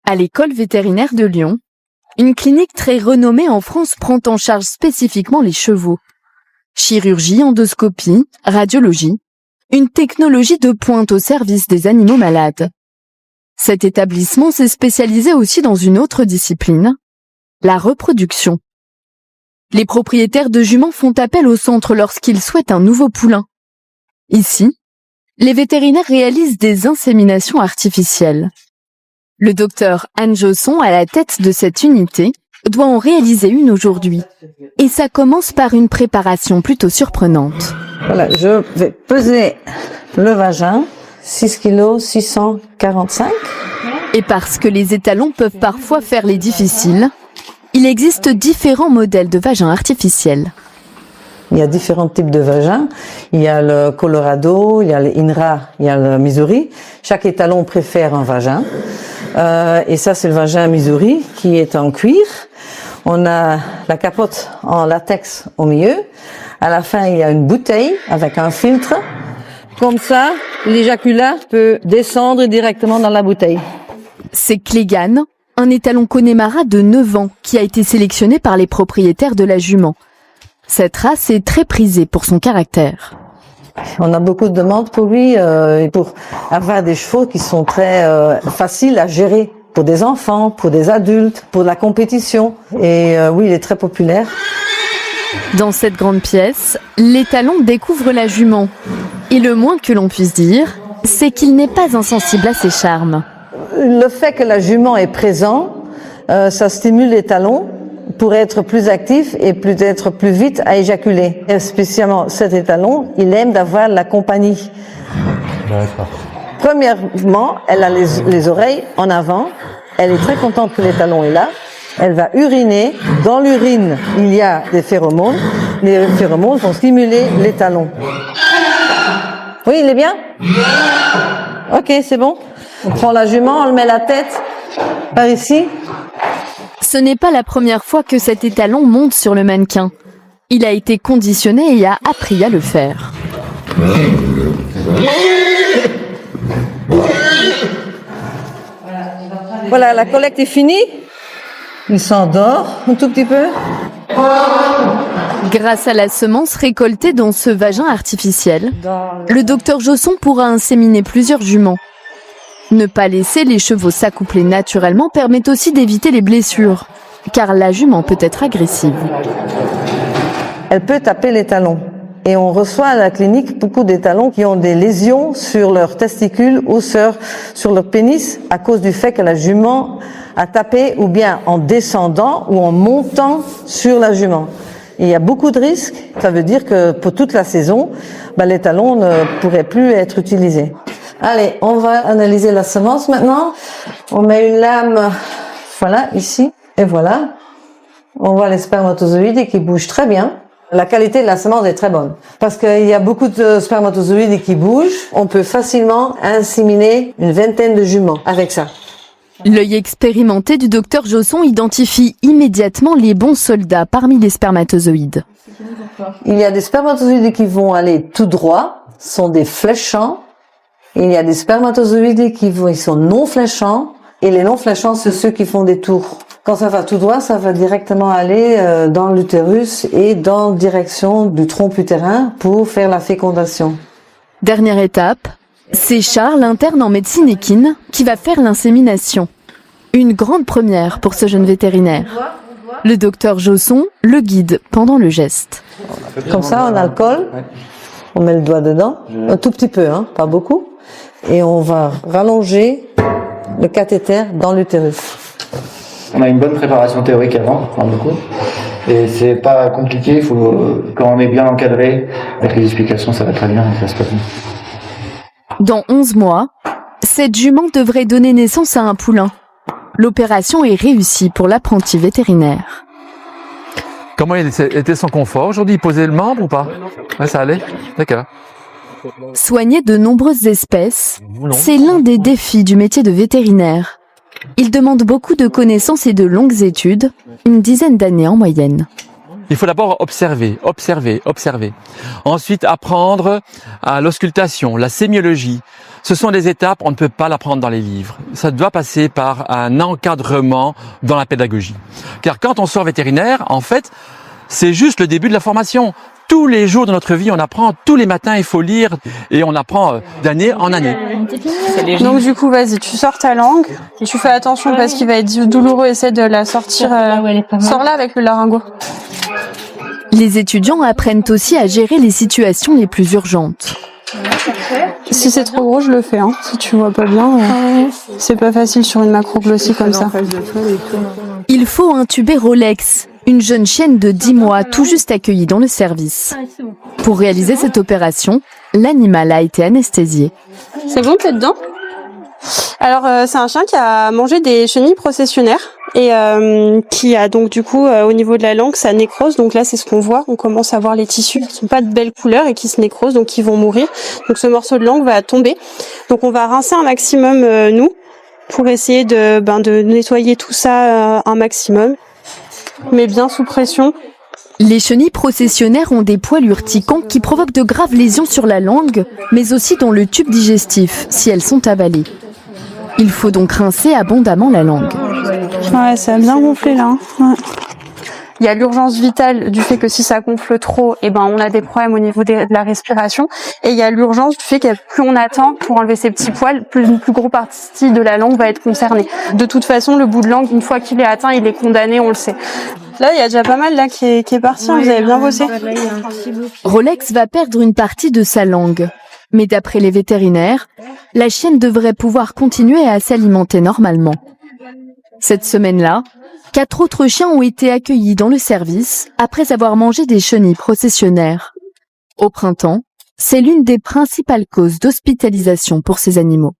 À l'école vétérinaire de Lyon, une clinique très renommée en France prend en charge spécifiquement les chevaux. Chirurgie, endoscopie, radiologie, une technologie de pointe au service des animaux malades. Cet établissement s'est spécialisé aussi dans une autre discipline, la reproduction. Les propriétaires de juments font appel au centre lorsqu'ils souhaitent un nouveau poulain. Ici, les vétérinaires réalisent des inséminations artificielles. Le docteur Anne Josson, à la tête de cette unité, doit en réaliser une aujourd'hui. Et ça commence par une préparation plutôt surprenante. Voilà, je vais peser le vagin, 6 kg 645. Et parce que les étalons peuvent parfois faire les difficiles, il existe différents modèles de vagins artificiels. Il y a différents types de vagins. Il y a le Colorado, il y a le INRA, il y a le Missouri. Chaque étalon préfère un vagin. Et ça, c'est le vagin Missouri qui est en cuir. On a la capote en latex au milieu. À la fin, il y a une bouteille avec un filtre. Comme ça, l'éjaculat peut descendre directement dans la bouteille. C'est Clegane, un étalon Connemara de 9 ans qui a été sélectionné par les propriétaires de la jument. Cette race est très prisée pour son caractère. On a beaucoup de demandes pour lui et pour avoir des chevaux qui sont très faciles à gérer pour des enfants, pour des adultes, pour la compétition. Et oui, il est très populaire. Dans cette grande pièce, l'étalon découvre la jument. Et le moins que l'on puisse dire, c'est qu'il n'est pas insensible à ses charmes. Le fait que la jument est présente, ça stimule l'étalon pour être plus actif et peut-être plus vite à éjaculer. Et spécialement cet étalon, il aime d'avoir la compagnie. D'accord. Premièrement, elle a les oreilles en avant. Elle est très contente que l'étalon est là. Elle va uriner. Dans l'urine, il y a des phéromones. Les phéromones vont stimuler l'étalon. Oui, il est bien? Ok, c'est bon. On prend la jument, on le met la tête par ici. Ce n'est pas la première fois que cet étalon monte sur le mannequin. Il a été conditionné et a appris à le faire. Voilà, la collecte est finie. Il s'endort un tout petit peu. Grâce à la semence récoltée dans ce vagin artificiel, le docteur Josson pourra inséminer plusieurs juments. Ne pas laisser les chevaux s'accoupler naturellement permet aussi d'éviter les blessures, car la jument peut être agressive. Elle peut taper l'étalon. Et on reçoit à la clinique beaucoup d'étalons qui ont des lésions sur leurs testicules ou sur leur pénis à cause du fait que la jument a tapé ou bien en descendant ou en montant sur la jument. Et il y a beaucoup de risques. Ça veut dire que pour toute la saison, l'étalon ne pourrait plus être utilisé. Allez, on va analyser la semence maintenant. On met une lame, voilà, ici, et voilà. On voit les spermatozoïdes qui bougent très bien. La qualité de la semence est très bonne. Parce qu'il y a beaucoup de spermatozoïdes qui bougent. On peut facilement inséminer une vingtaine de juments avec ça. L'œil expérimenté du docteur Josson identifie immédiatement les bons soldats parmi les spermatozoïdes. Il y a des spermatozoïdes qui vont aller tout droit, sont des fléchants. Il y a des spermatozoïdes ils sont non fléchants. Et les non fléchants, c'est ceux qui font des tours. Quand ça va tout droit, ça va directement aller dans l'utérus et dans la direction du trompe utérin pour faire la fécondation. Dernière étape, c'est Charles, interne en médecine équine, qui va faire l'insémination. Une grande première pour ce jeune vétérinaire. Le docteur Josson le guide pendant le geste. Comme ça, on a le col. On met le doigt dedans. Un tout petit peu, hein, pas beaucoup. Et on va rallonger le cathéter dans l'utérus. On a une bonne préparation théorique avant, beaucoup. Et c'est pas compliqué, quand on est bien encadré, avec les explications, ça va très bien et ça se passe bien. Dans 11 mois, cette jument devrait donner naissance à un poulain. L'opération est réussie pour l'apprenti vétérinaire. Comment était son confort aujourd'hui? Il posait le membre ou pas? Ouais, ça allait? D'accord. Soigner de nombreuses espèces, c'est l'un des défis du métier de vétérinaire. Il demande beaucoup de connaissances et de longues études, une dizaine d'années en moyenne. Il faut d'abord observer. Ensuite, apprendre à l'auscultation, la sémiologie, Ce sont des étapes, on ne peut pas l'apprendre dans les livres. Ça doit passer par un encadrement dans la pédagogie. Car quand on sort vétérinaire, en fait, c'est juste le début de la formation. Tous les jours de notre vie, on apprend. Tous les matins, il faut lire et on apprend d'année en année. Donc du coup, vas-y, tu sors ta langue. Tu fais attention parce qu'il va être douloureux. Essaie de la sortir. Sors-la avec le laryngo. Les étudiants apprennent aussi à gérer les situations les plus urgentes. Si c'est trop gros, je le fais. Si tu vois pas bien, c'est pas facile sur une macroglossie comme ça. Il faut intuber Rolex, une jeune chienne de 10 mois tout juste accueillie dans le service. Pour réaliser cette opération, l'animal a été anesthésié. C'est bon, t'es dedans? Alors, c'est un chien qui a mangé des chenilles processionnaires et qui a donc du coup au niveau de la langue ça nécrose. Donc là, c'est ce qu'on voit. On commence à voir les tissus qui sont pas de belle couleur et qui se nécrosent, donc qui vont mourir. Donc ce morceau de langue va tomber. Donc on va rincer un maximum nous pour essayer de nettoyer tout ça un maximum, mais bien sous pression. Les chenilles processionnaires ont des poils urticants qui provoquent de graves lésions sur la langue, mais aussi dans le tube digestif, si elles sont avalées. Il faut donc rincer abondamment la langue. Ouais, ça a bien gonflé là. Ouais. Il y a l'urgence vitale du fait que si ça gonfle trop, on a des problèmes au niveau de la respiration. Et il y a l'urgence du fait que plus on attend pour enlever ces petits poils, plus une plus grosse partie de la langue va être concernée. De toute façon, le bout de langue, une fois qu'il est atteint, il est condamné, on le sait. Là, il y a déjà pas mal là qui est parti, vous avez bien bossé. Rolex va perdre une partie de sa langue. Mais d'après les vétérinaires, la chienne devrait pouvoir continuer à s'alimenter normalement. Cette semaine-là, 4 autres chiens ont été accueillis dans le service après avoir mangé des chenilles processionnaires. Au printemps, c'est l'une des principales causes d'hospitalisation pour ces animaux.